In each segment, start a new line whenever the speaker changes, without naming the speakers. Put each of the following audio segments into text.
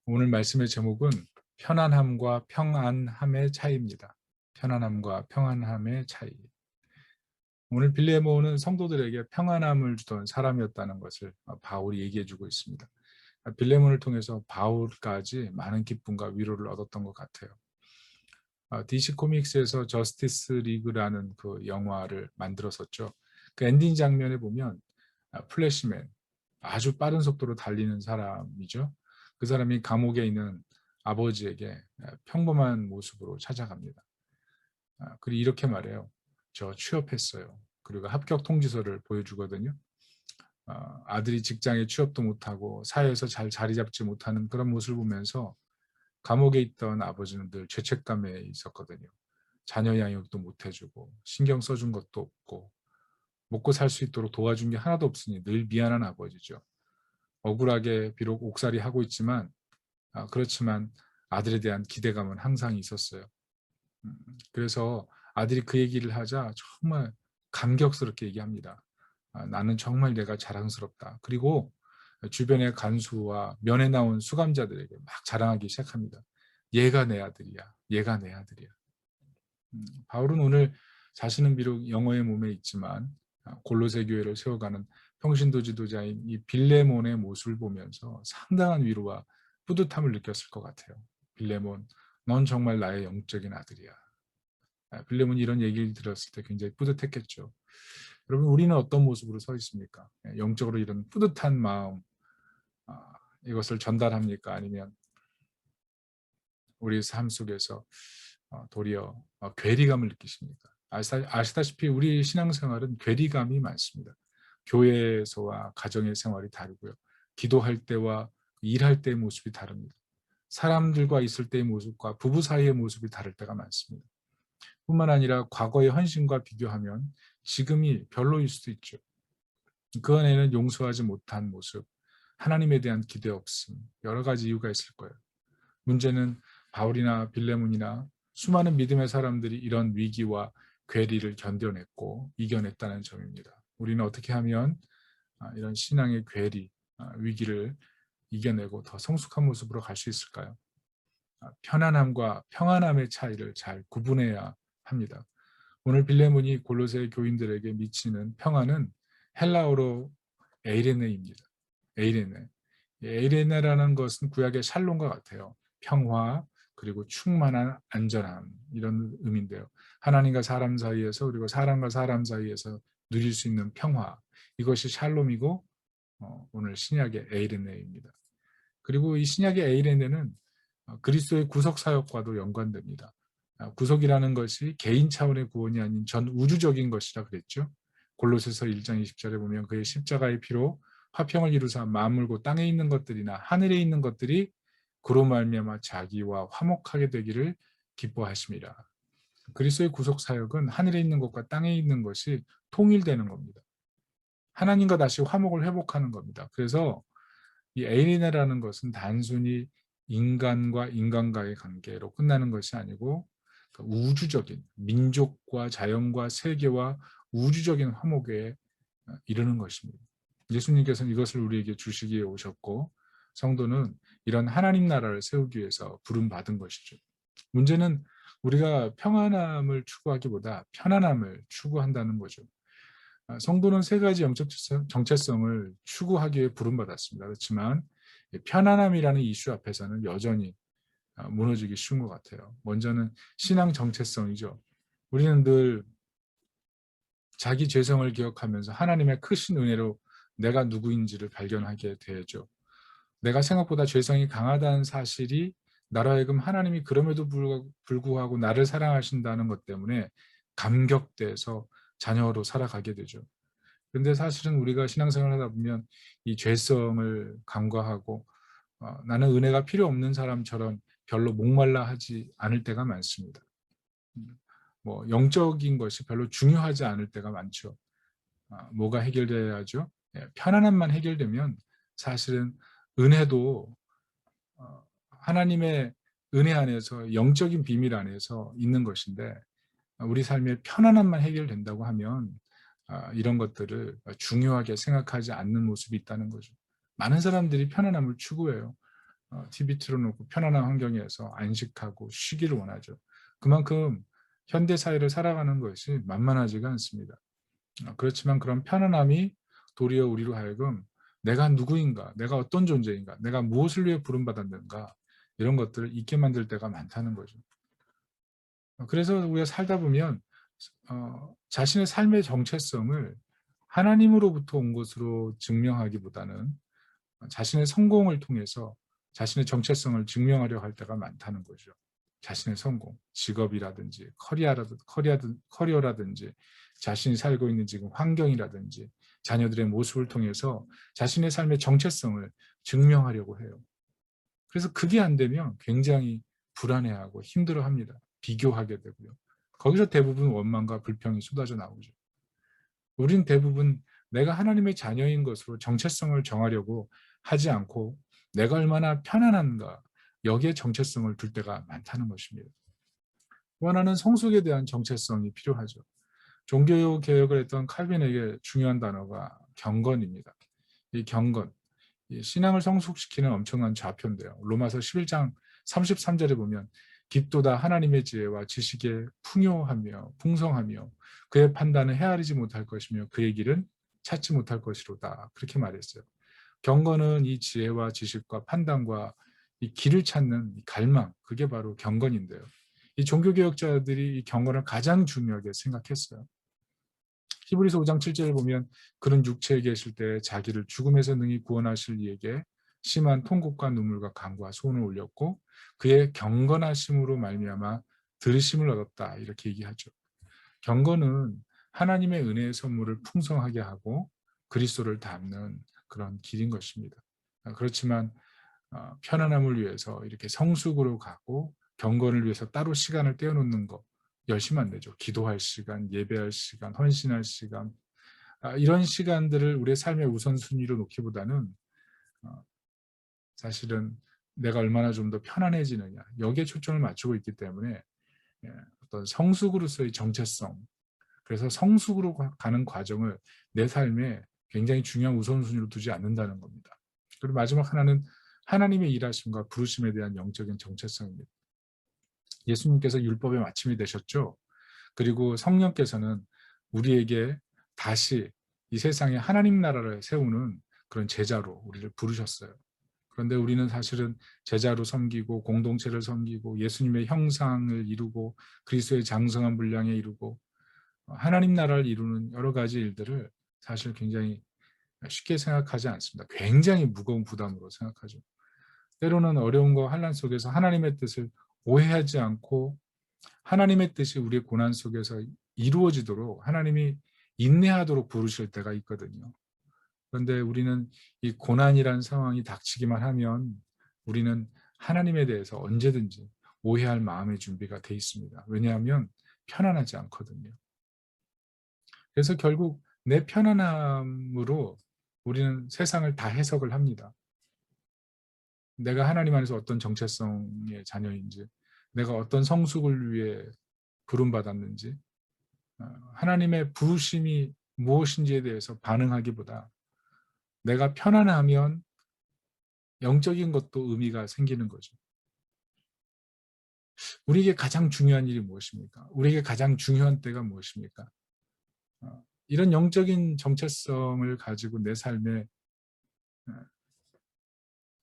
오늘 말씀의 제목은 편안함과 평안함의 차이입니다. 편안함과 평안함의 차이. 오늘 빌레모는 성도들에게 평안함을 주던 사람이었다는 것을 바울이 얘기해 주고 있습니다. 빌레몬을 통해서 바울까지 많은 기쁨과 위로를 얻었던 것 같아요. DC 코믹스에서 저스티스 리그라는 그 영화를 만들었었죠. 그 엔딩 장면에 보면 플래시맨, 아주 빠른 속도로 달리는 사람이죠. 그 사람이 감옥에 있는 아버지에게 평범한 모습으로 찾아갑니다. 그리고 이렇게 말해요. 저 취업했어요. 그리고 합격 통지서를 보여주거든요. 아들이 직장에 취업도 못하고 사회에서 잘 자리 잡지 못하는 그런 모습을 보면서 감옥에 있던 아버지는 늘 죄책감에 있었거든요. 자녀 양육도 못 해주고 신경 써준 것도 없고 먹고 살 수 있도록 도와준 게 하나도 없으니 늘 미안한 아버지죠. 억울하게 비록 옥살이 하고 있지만 그렇지만 아들에 대한 기대감은 항상 있었어요. 그래서 아들이 그 얘기를 하자 정말 감격스럽게 얘기합니다. 나는 정말 내가 자랑스럽다. 그리고 주변의 간수와 면회 나온 수감자들에게 막 자랑하기 시작합니다. 얘가 내 아들이야. 얘가 내 아들이야. 바울은 오늘 자신은 비록 영어의 몸에 있지만 골로새 교회를 세워가는 평신도 지도자인 이 빌레몬의 모습을 보면서 상당한 위로와 뿌듯함을 느꼈을 것 같아요. 빌레몬, 넌 정말 나의 영적인 아들이야. 빌레몬이 이런 얘기를 들었을 때 굉장히 뿌듯했겠죠. 여러분, 우리는 어떤 모습으로 서 있습니까? 영적으로 이런 뿌듯한 마음, 이것을 전달합니까? 아니면 우리 삶 속에서 도리어 괴리감을 느끼십니까? 아시다시피 우리 신앙생활은 괴리감이 많습니다. 교회에서와 가정의 생활이 다르고요. 기도할 때와 일할 때의 모습이 다릅니다. 사람들과 있을 때의 모습과 부부 사이의 모습이 다를 때가 많습니다. 뿐만 아니라 과거의 헌신과 비교하면 지금이 별로일 수도 있죠. 그 안에는 용서하지 못한 모습, 하나님에 대한 기대 없음, 여러 가지 이유가 있을 거예요. 문제는 바울이나 빌레몬이나 수많은 믿음의 사람들이 이런 위기와 괴리를 견뎌냈고 이겨냈다는 점입니다. 우리는 어떻게 하면 이런 신앙의 괴리, 위기를 이겨내고 더 성숙한 모습으로 갈 수 있을까요? 편안함과 평안함의 차이를 잘 구분해야 합니다. 오늘 빌레몬이 골로새 교인들에게 미치는 평안은 헬라어로 에이레네입니다. 에이레네. 에이레네라는 것은 구약의 샬롬과 같아요. 평화, 그리고 충만한 안전함, 이런 의미인데요. 하나님과 사람 사이에서, 그리고 사람과 사람 사이에서 누릴 수 있는 평화, 이것이 샬롬이고 오늘 신약의 에이레네입니다. 그리고 이 신약의 에이레네는 그리스도의 구속 사역과도 연관됩니다. 구속이라는 것이 개인 차원의 구원이 아닌 전 우주적인 것이라 그랬죠. 골로새서 1장 20절에 보면 그의 십자가의 피로 화평을 이루사 만물고 땅에 있는 것들이나 하늘에 있는 것들이 그로 말미암아 자기와 화목하게 되기를 기뻐하심이라. 그리스도의 구속 사역은 하늘에 있는 것과 땅에 있는 것이 통일되는 겁니다. 하나님과 다시 화목을 회복하는 겁니다. 그래서 이 에이리네라는 것은 단순히 인간과 인간과의 관계로 끝나는 것이 아니고 우주적인 민족과 자연과 세계와 우주적인 화목에 이르는 것입니다. 예수님께서는 이것을 우리에게 주시기에 오셨고 성도는 이런 하나님 나라를 세우기 위해서 부름받은 것이죠. 문제는 우리가 평안함을 추구하기보다 편안함을 추구한다는 거죠. 성도는 세 가지 영적 정체성을 추구하기 위해 부름받았습니다. 그렇지만 편안함이라는 이슈 앞에서는 여전히 무너지기 쉬운 것 같아요. 먼저는 신앙 정체성이죠. 우리는 늘 자기 죄성을 기억하면서 하나님의 크신 은혜로 내가 누구인지를 발견하게 되죠. 내가 생각보다 죄성이 강하다는 사실이 나로 하여금 하나님이 그럼에도 불구하고 나를 사랑하신다는 것 때문에 감격돼서 자녀로 살아가게 되죠. 그런데 사실은 우리가 신앙생활을 하다 보면 이 죄성을 간과하고 나는 은혜가 필요 없는 사람처럼 별로 목말라 하지 않을 때가 많습니다. 뭐 영적인 것이 별로 중요하지 않을 때가 많죠. 뭐가 해결돼야죠? 편안함만 해결되면 사실은 은혜도 하나님의 은혜 안에서 영적인 비밀 안에서 있는 것인데 우리 삶의 편안함만 해결된다고 하면 이런 것들을 중요하게 생각하지 않는 모습이 있다는 거죠. 많은 사람들이 편안함을 추구해요. TV 틀어놓고 편안한 환경에서 안식하고 쉬기를 원하죠. 그만큼 현대 사회를 살아가는 것이 만만하지가 않습니다. 그렇지만 그런 편안함이 도리어 우리로 하여금 내가 누구인가, 내가 어떤 존재인가, 내가 무엇을 위해 부름받았는가, 이런 것들을 잊게 만들 때가 많다는 거죠. 그래서 우리가 살다 보면 자신의 삶의 정체성을 하나님으로부터 온 것으로 증명하기보다는 자신의 성공을 통해서 자신의 정체성을 증명하려 할 때가 많다는 거죠. 자신의 성공, 직업이라든지 커리어라든지 자신이 살고 있는 지금 환경이라든지 자녀들의 모습을 통해서 자신의 삶의 정체성을 증명하려고 해요. 그래서 그게 안 되면 굉장히 불안해하고 힘들어합니다. 비교하게 되고요. 거기서 대부분 원망과 불평이 쏟아져 나오죠. 우린 대부분 내가 하나님의 자녀인 것으로 정체성을 정하려고 하지 않고 내가 얼마나 편안한가, 여기에 정체성을 둘 때가 많다는 것입니다. 또 하나는 성숙에 대한 정체성이 필요하죠. 종교 개혁을 했던 칼빈에게 중요한 단어가 경건입니다. 이 경건, 이 신앙을 성숙시키는 엄청난 좌표인데요. 로마서 11장 33절에 보면 깊도다 하나님의 지혜와 지식에 풍요하며 풍성하며 그의 판단은 헤아리지 못할 것이며 그의 길은 찾지 못할 것이로다. 그렇게 말했어요. 경건은 이 지혜와 지식과 판단과 이 길을 찾는 이 갈망, 그게 바로 경건인데요. 이 종교개혁자들이 이 경건을 가장 중요하게 생각했어요. 히브리서 5장 7절을 보면 그는 육체에 계실 때 자기를 죽음에서 능히 구원하실 이에게 심한 통곡과 눈물과 간구와 소원을 올렸고 그의 경건하심으로 말미암아 들으심을 얻었다, 이렇게 얘기하죠. 경건은 하나님의 은혜의 선물을 풍성하게 하고 그리스도를 닮는 그런 길인 것입니다. 그렇지만 편안함을 위해서 이렇게 성숙으로 가고 경건을 위해서 따로 시간을 떼어놓는 거 열심히 안 되죠. 기도할 시간, 예배할 시간, 헌신할 시간, 이런 시간들을 우리의 삶의 우선순위로 놓기보다는 사실은 내가 얼마나 좀 더 편안해지느냐, 여기에 초점을 맞추고 있기 때문에 어떤 성숙으로서의 정체성, 그래서 성숙으로 가는 과정을 내 삶에 굉장히 중요한 우선순위로 두지 않는다는 겁니다. 그리고 마지막 하나는 하나님의 일하심과 부르심에 대한 영적인 정체성입니다. 예수님께서 율법의 마침이 되셨죠. 그리고 성령께서는 우리에게 다시 이 세상에 하나님 나라를 세우는 그런 제자로 우리를 부르셨어요. 그런데 우리는 사실은 제자로 섬기고 공동체를 섬기고 예수님의 형상을 이루고 그리스도의 장성한 분량에 이루고 하나님 나라를 이루는 여러 가지 일들을 사실 굉장히 쉽게 생각하지 않습니다. 굉장히 무거운 부담으로 생각하죠. 때로는 어려움과 환난 속에서 하나님의 뜻을 오해하지 않고 하나님의 뜻이 우리의 고난 속에서 이루어지도록 하나님이 인내하도록 부르실 때가 있거든요. 그런데 우리는 이 고난이라는 상황이 닥치기만 하면 우리는 하나님에 대해서 언제든지 오해할 마음의 준비가 돼 있습니다. 왜냐하면 편안하지 않거든요. 그래서 결국 내 편안함으로 우리는 세상을 다 해석을 합니다. 내가 하나님 안에서 어떤 정체성의 자녀인지, 내가 어떤 성숙을 위해 부름받았는지, 하나님의 부르심이 무엇인지에 대해서 반응하기보다 내가 편안하면 영적인 것도 의미가 생기는 거죠. 우리에게 가장 중요한 일이 무엇입니까? 우리에게 가장 중요한 때가 무엇입니까? 이런 영적인 정체성을 가지고 내 삶에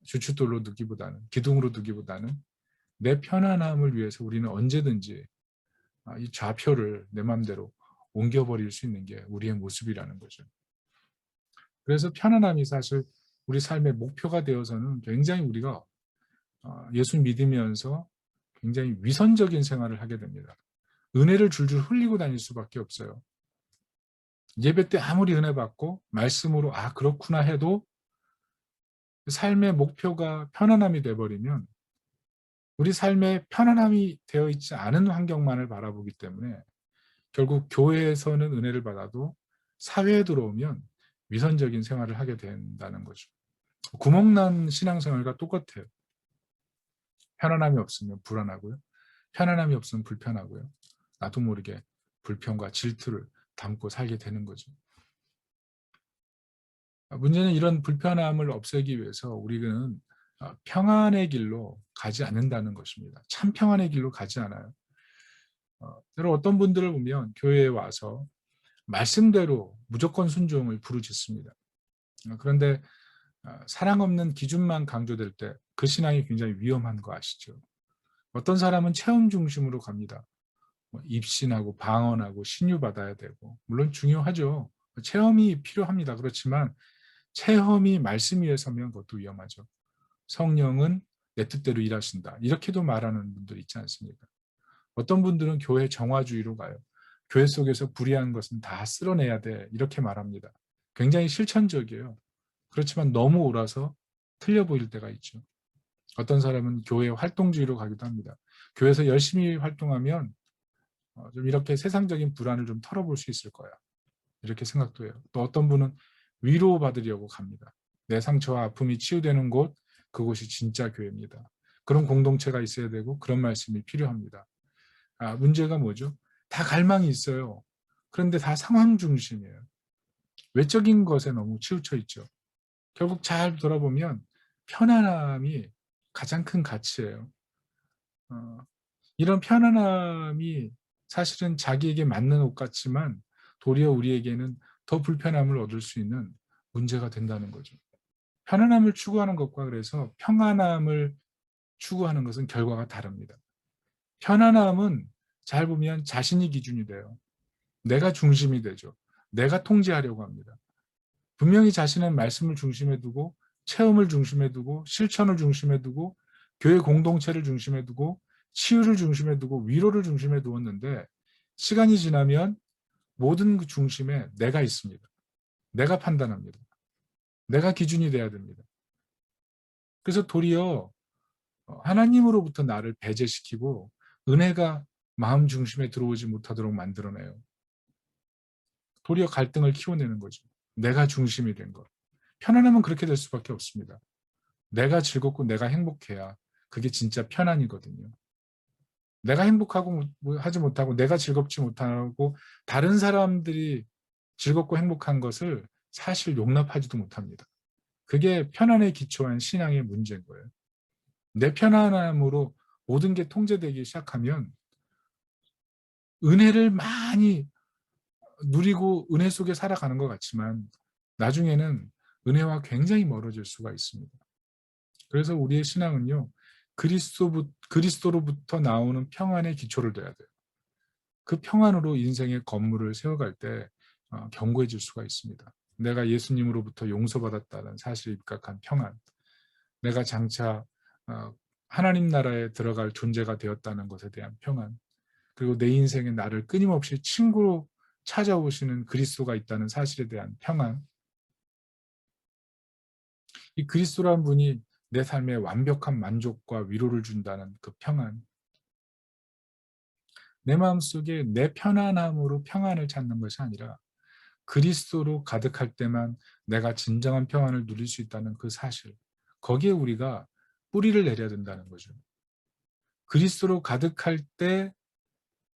주춧돌로 두기보다는, 기둥으로 두기보다는 내 편안함을 위해서 우리는 언제든지 이 좌표를 내 마음대로 옮겨버릴 수 있는 게 우리의 모습이라는 거죠. 그래서 편안함이 사실 우리 삶의 목표가 되어서는 굉장히 우리가 예수 믿으면서 굉장히 위선적인 생활을 하게 됩니다. 은혜를 줄줄 흘리고 다닐 수밖에 없어요. 예배 때 아무리 은혜 받고 말씀으로 그렇구나 해도 삶의 목표가 편안함이 돼버리면 우리 삶에 편안함이 되어 있지 않은 환경만을 바라보기 때문에 결국 교회에서는 은혜를 받아도 사회에 들어오면 위선적인 생활을 하게 된다는 거죠. 구멍난 신앙생활과 똑같아요. 편안함이 없으면 불안하고요. 편안함이 없으면 불편하고요. 나도 모르게 불평과 질투를 담고 살게 되는 거죠. 문제는 이런 불편함을 없애기 위해서 우리는 평안의 길로 가지 않는다는 것입니다. 참 평안의 길로 가지 않아요. 때로 어떤 분들을 보면 교회에 와서 말씀대로 무조건 순종을 부르짖습니다. 그런데 사랑 없는 기준만 강조될 때 그 신앙이 굉장히 위험한 거 아시죠? 어떤 사람은 체험 중심으로 갑니다. 입신하고 방언하고 신유받아야 되고 물론 중요하죠. 체험이 필요합니다. 그렇지만 체험이 말씀 위에 서면 그것도 위험하죠. 성령은 내 뜻대로 일하신다. 이렇게도 말하는 분들 있지 않습니까? 어떤 분들은 교회 정화주의로 가요. 교회 속에서 불의한 것은 다 쓸어내야 돼. 이렇게 말합니다. 굉장히 실천적이에요. 그렇지만 너무 옳아서 틀려 보일 때가 있죠. 어떤 사람은 교회 활동주의로 가기도 합니다. 교회에서 열심히 활동하면 좀 이렇게 세상적인 불안을 좀 털어볼 수 있을 거야. 이렇게 생각도 해요. 또 어떤 분은 위로받으려고 갑니다. 내 상처와 아픔이 치유되는 곳, 그곳이 진짜 교회입니다. 그런 공동체가 있어야 되고 그런 말씀이 필요합니다. 문제가 뭐죠? 다 갈망이 있어요. 그런데 다 상황 중심이에요. 외적인 것에 너무 치우쳐 있죠. 결국 잘 돌아보면 편안함이 가장 큰 가치예요. 어, 이런 편안함이 사실은 자기에게 맞는 옷 같지만 도리어 우리에게는 더 불편함을 얻을 수 있는 문제가 된다는 거죠. 편안함을 추구하는 것과 그래서 평안함을 추구하는 것은 결과가 다릅니다. 편안함은 잘 보면 자신이 기준이 돼요. 내가 중심이 되죠. 내가 통제하려고 합니다. 분명히 자신은 말씀을 중심에 두고 체험을 중심에 두고 실천을 중심에 두고 교회 공동체를 중심에 두고 치유를 중심에 두고 위로를 중심에 두었는데 시간이 지나면 모든 그 중심에 내가 있습니다. 내가 판단합니다. 내가 기준이 돼야 됩니다. 그래서 도리어 하나님으로부터 나를 배제시키고 은혜가 마음 중심에 들어오지 못하도록 만들어내요. 도리어 갈등을 키워내는 거죠. 내가 중심이 된 것. 편안함은 그렇게 될 수밖에 없습니다. 내가 즐겁고 내가 행복해야 그게 진짜 편안이거든요. 내가 행복하고 하지 못하고 내가 즐겁지 못하고 다른 사람들이 즐겁고 행복한 것을 사실 용납하지도 못합니다. 그게 편안에 기초한 신앙의 문제인 거예요. 내 편안함으로 모든 게 통제되기 시작하면 은혜를 많이 누리고 은혜 속에 살아가는 것 같지만 나중에는 은혜와 굉장히 멀어질 수가 있습니다. 그래서 우리의 신앙은요, 그리스도로부터 나오는 평안의 기초를 둬야 돼요. 그 평안으로 인생의 건물을 세워갈 때 견고해질 수가 있습니다. 내가 예수님으로부터 용서받았다는 사실에 입각한 평안, 내가 장차 하나님 나라에 들어갈 존재가 되었다는 것에 대한 평안, 그리고 내 인생에 나를 끊임없이 친구로 찾아오시는 그리스도가 있다는 사실에 대한 평안, 이 그리스도란 분이 내 삶에 완벽한 만족과 위로를 준다는 그 평안, 내 마음속에 내 편안함으로 평안을 찾는 것이 아니라 그리스도로 가득할 때만 내가 진정한 평안을 누릴 수 있다는 그 사실, 거기에 우리가 뿌리를 내려야 된다는 거죠. 그리스도로 가득할 때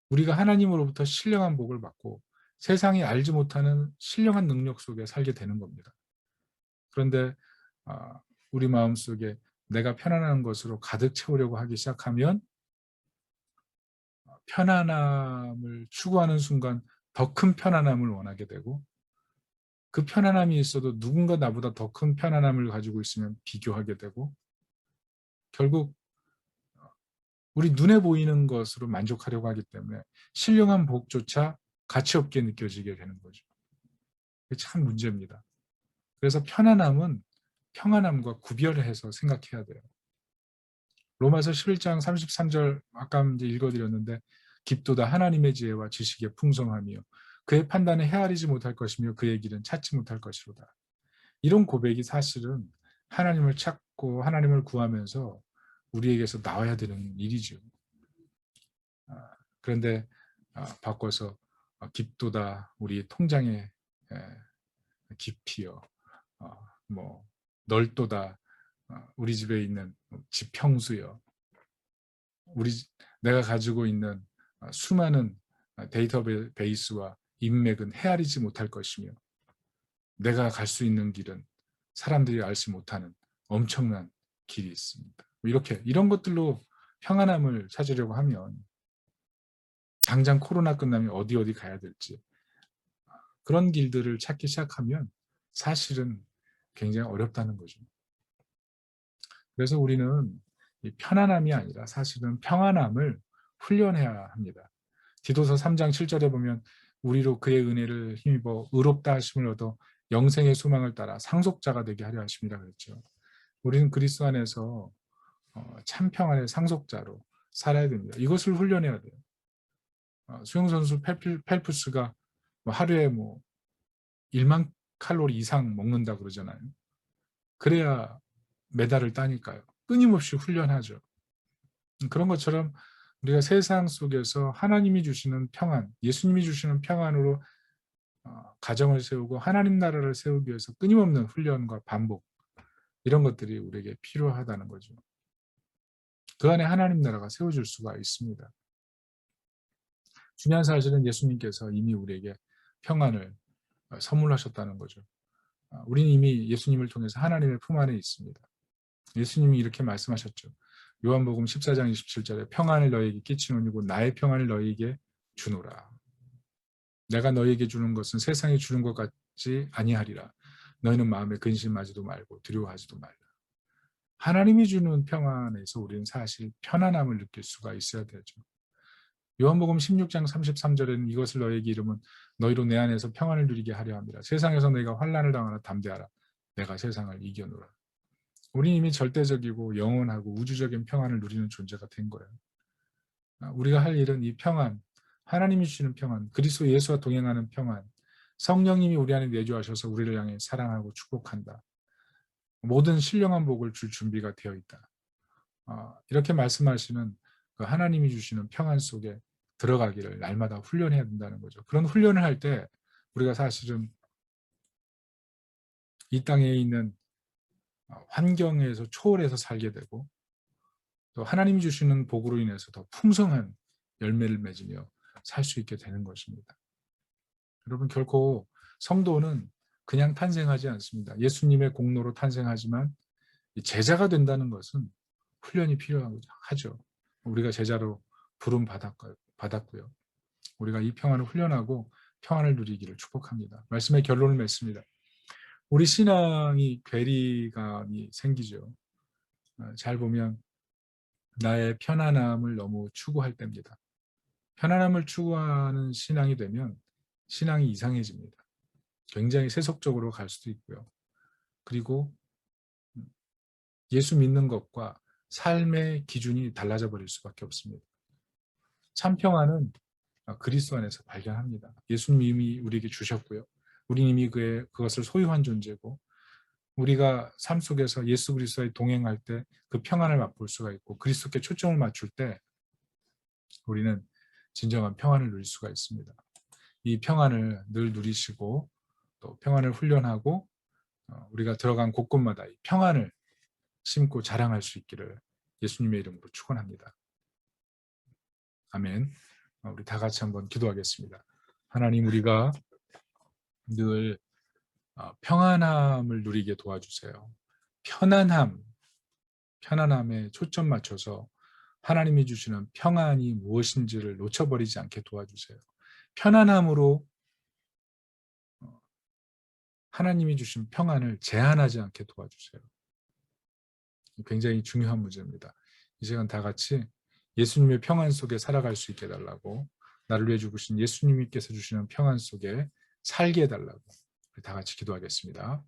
우리가 하나님으로부터 신령한 복을 받고 세상이 알지 못하는 신령한 능력 속에 살게 되는 겁니다. 그런데 우리 마음속에 내가 편안한 것으로 가득 채우려고 하기 시작하면 편안함을 추구하는 순간 더 큰 편안함을 원하게 되고 그 편안함이 있어도 누군가 나보다 더 큰 편안함을 가지고 있으면 비교하게 되고 결국 우리 눈에 보이는 것으로 만족하려고 하기 때문에 신령한 복조차 가치 없게 느껴지게 되는 거죠. 그게 참 문제입니다. 그래서 편안함은 평안함과 구별해서 생각해야 돼요. 로마서 11장 33절 아까 이제 읽어드렸는데 깊도다 하나님의 지혜와 지식의 풍성함이요 그의 판단에 헤아리지 못할 것이며 그의 길은 찾지 못할 것이로다. 이런 고백이 사실은 하나님을 찾고 하나님을 구하면서 우리에게서 나와야 되는 일이죠. 그런데 바꿔서 깊도다 우리 통장의 깊이요, 뭐 넓도다 우리 집에 있는 지평수요, 우리 내가 가지고 있는 수많은 데이터베이스와 인맥은 헤아리지 못할 것이며 내가 갈 수 있는 길은 사람들이 알지 못하는 엄청난 길이 있습니다. 이렇게 이런 것들로 평안함을 찾으려고 하면 당장 코로나 끝나면 어디 가야 될지 그런 길들을 찾기 시작하면 사실은 굉장히 어렵다는 거죠. 그래서 우리는 이 편안함이 아니라 사실은 평안함을 훈련해야 합니다. 디도서 3장 7절에 보면 우리로 그의 은혜를 힘입어 의롭다 하심을 얻어 영생의 소망을 따라 상속자가 되게 하려 하심이라 그랬죠. 우리는 그리스도 안에서 참 평안의 상속자로 살아야 됩니다. 이것을 훈련해야 돼요. 수영선수 펠프스가 하루에 1만 칼로리 이상 먹는다 그러잖아요. 그래야 메달을 따니까요. 끊임없이 훈련하죠. 그런 것처럼 우리가 세상 속에서 하나님이 주시는 평안, 예수님이 주시는 평안으로 가정을 세우고 하나님 나라를 세우기 위해서 끊임없는 훈련과 반복 이런 것들이 우리에게 필요하다는 거죠. 그 안에 하나님 나라가 세워질 수가 있습니다. 중요한 사실은 예수님께서 이미 우리에게 평안을 선물하셨다는 거죠. 우리는 이미 예수님을 통해서 하나님의 품 안에 있습니다. 예수님이 이렇게 말씀하셨죠. 요한복음 14장 27절에 평안을 너희에게 끼치노니 곧 나의 평안을 너희에게 주노라. 내가 너희에게 주는 것은 세상이 주는 것 같지 아니하리라. 너희는 마음에 근심하지도 말고 두려워하지도 말라. 하나님이 주는 평안에서 우리는 사실 편안함을 느낄 수가 있어야 되죠. 요한복음 16장 33절에는 이것을 너희에게 이름은 너희로 내 안에서 평안을 누리게 하려 함이라. 세상에서 너희가 환난을 당하나 담대하라. 내가 세상을 이겨노라. 우리 이미 절대적이고 영원하고 우주적인 평안을 누리는 존재가 된 거예요. 우리가 할 일은 이 평안, 하나님이 주시는 평안, 그리스도 예수와 동행하는 평안, 성령님이 우리 안에 내주하셔서 우리를 향해 사랑하고 축복한다. 모든 신령한 복을 줄 준비가 되어 있다. 이렇게 말씀하시는 그 하나님이 주시는 평안 속에 들어가기를 날마다 훈련해야 된다는 거죠. 그런 훈련을 할 때 우리가 사실은 이 땅에 있는 환경에서 초월해서 살게 되고 또 하나님이 주시는 복으로 인해서 더 풍성한 열매를 맺으며 살 수 있게 되는 것입니다. 여러분 결코 성도는 그냥 탄생하지 않습니다. 예수님의 공로로 탄생하지만 제자가 된다는 것은 훈련이 필요하죠. 우리가 제자로 부름 받았고요. 우리가 이 평안을 훈련하고 평안을 누리기를 축복합니다. 말씀의 결론을 맺습니다. 우리 신앙이 괴리감이 생기죠. 잘 보면 나의 편안함을 너무 추구할 때입니다. 편안함을 추구하는 신앙이 되면 신앙이 이상해집니다. 굉장히 세속적으로 갈 수도 있고요. 그리고 예수 믿는 것과 삶의 기준이 달라져 버릴 수밖에 없습니다. 참 평안은 그리스도 안에서 발견합니다. 예수님이 우리에게 주셨고요. 우리는 이미 그것을 소유한 존재고 우리가 삶 속에서 예수 그리스도와 동행할 때 그 평안을 맛볼 수가 있고 그리스도께 초점을 맞출 때 우리는 진정한 평안을 누릴 수가 있습니다. 이 평안을 늘 누리시고 또 평안을 훈련하고 우리가 들어간 곳곳마다 이 평안을 심고 자랑할 수 있기를 예수님의 이름으로 축원합니다. 아멘. 우리 다 같이 한번 기도하겠습니다. 하나님 우리가 늘 평안함을 누리게 도와주세요. 편안함에 초점 맞춰서 하나님이 주시는 평안이 무엇인지를 놓쳐버리지 않게 도와주세요. 편안함으로 하나님이 주신 평안을 제한하지 않게 도와주세요. 굉장히 중요한 문제입니다. 이 시간 다 같이 예수님의 평안 속에 살아갈 수 있게 해달라고 나를 위해 죽으신 예수님께서 주시는 평안 속에 살게 해달라고 다 같이 기도하겠습니다.